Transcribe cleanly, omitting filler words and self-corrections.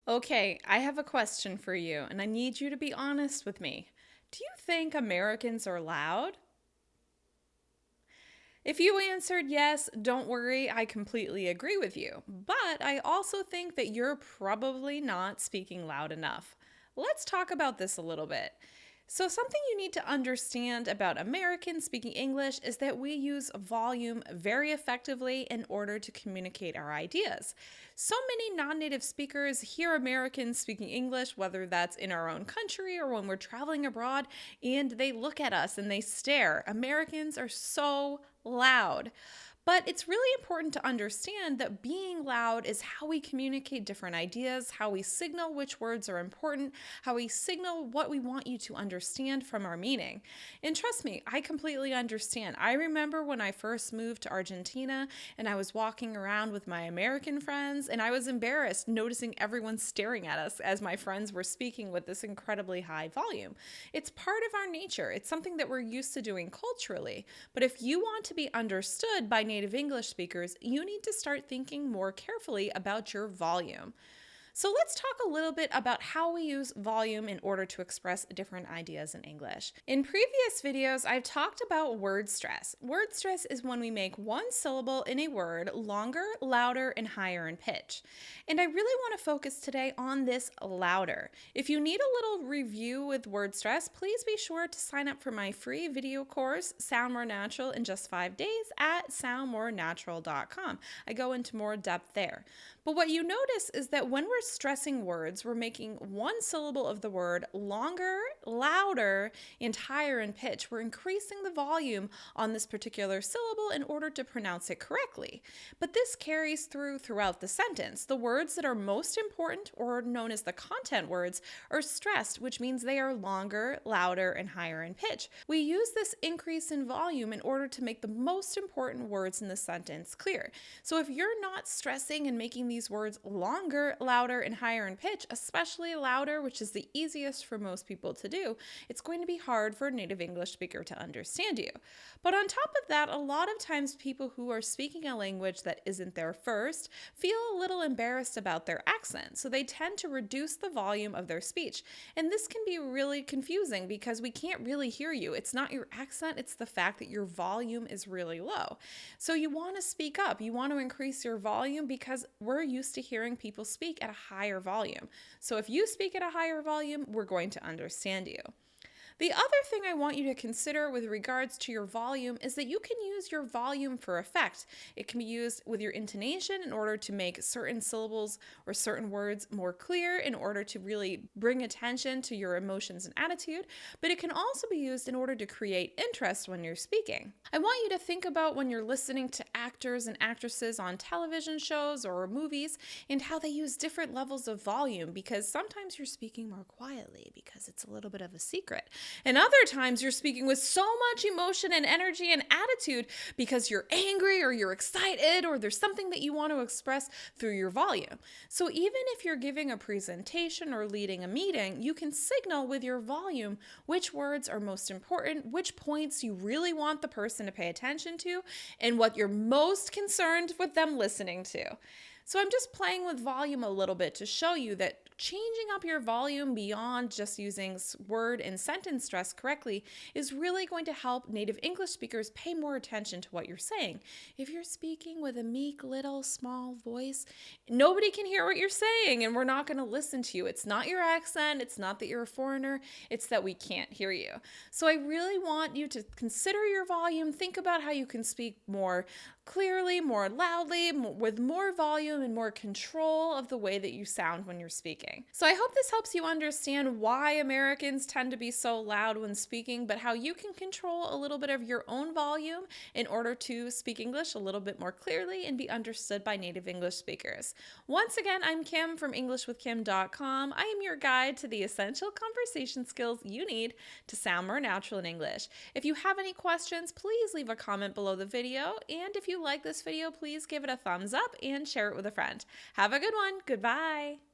Okay, I have a question for you, and I need you to be honest with me. Do you think Americans are loud? If you answered yes, don't worry, I completely agree with you. But I also think that you're probably not speaking loud enough. Let's talk about this a little bit. So, something you need to understand about Americans speaking English is that we use volume very effectively in order to communicate our ideas. So many non native speakers hear Americans speaking English, whether that's in our own country or when we're traveling abroad, and they look at us and they stare. Americans are so loud. But it's really important to understand that being loud is how we communicate different ideas, how we signal which words are important, how we signal what we want you to understand from our meaning. And trust me, I completely understand. I remember when I first moved to Argentina and I was walking around with my American friends and I was embarrassed noticing everyone staring at us as my friends were speaking with this incredibly high volume. It's part of our nature. It's something that we're used to doing culturally. But if you want to be understood by native English speakers, you need to start thinking more carefully about your volume. So let's talk a little bit about how we use volume in order to express different ideas in English. In previous videos, I've talked about word stress. Word stress is when we make one syllable in a word longer, louder, and higher in pitch. And I really want to focus today on this louder. If you need a little review with word stress, please be sure to sign up for my free video course, Sound More Natural in just 5 days at soundmorenatural.com. I go into more depth there. But what you notice is that when we're stressing words, we're making one syllable of the word longer, louder, and higher in pitch. We're increasing the volume on this particular syllable in order to pronounce it correctly. But this carries throughout the sentence. The words that are most important, or known as the content words, are stressed, which means they are longer, louder, and higher in pitch. We use this increase in volume in order to make the most important words in the sentence clear. So if you're not stressing and making these words longer, louder, and higher in pitch, especially louder, which is the easiest for most people to do, it's going to be hard for a native English speaker to understand you. But on top of that, a lot of times people who are speaking a language that isn't their first feel a little embarrassed about their accent, so they tend to reduce the volume of their speech. And this can be really confusing because we can't really hear you. It's not your accent, it's the fact that your volume is really low. So you want to speak up, you want to increase your volume because we're used to hearing people speak at a higher volume. So if you speak at a higher volume, we're going to understand you. The other thing I want you to consider with regards to your volume is that you can use your volume for effect. It can be used with your intonation in order to make certain syllables or certain words more clear in order to really bring attention to your emotions and attitude, but it can also be used in order to create interest when you're speaking. I want you to think about when you're listening to actors and actresses on television shows or movies and how they use different levels of volume, because sometimes you're speaking more quietly because it's a little bit of a secret. And other times you're speaking with so much emotion and energy and attitude because you're angry or you're excited or there's something that you want to express through your volume. So even if you're giving a presentation or leading a meeting, you can signal with your volume which words are most important, which points you really want the person to pay attention to, and what you're most concerned with them listening to. So I'm just playing with volume a little bit to show you that changing up your volume beyond just using word and sentence stress correctly is really going to help native English speakers pay more attention to what you're saying. If you're speaking with a meek, little, small voice, nobody can hear what you're saying and we're not going to listen to you. It's not your accent. It's not that you're a foreigner. It's that we can't hear you. So I really want you to consider your volume. Think about how you can speak more clearly, more loudly, with more volume and more control of the way that you sound when you're speaking. So I hope this helps you understand why Americans tend to be so loud when speaking, but how you can control a little bit of your own volume in order to speak English a little bit more clearly and be understood by native English speakers. Once again, I'm Kim from EnglishWithKim.com. I am your guide to the essential conversation skills you need to sound more natural in English. If you have any questions, please leave a comment below the video, and if you like this video, please give it a thumbs up and share it with a friend. Have a good one. Goodbye.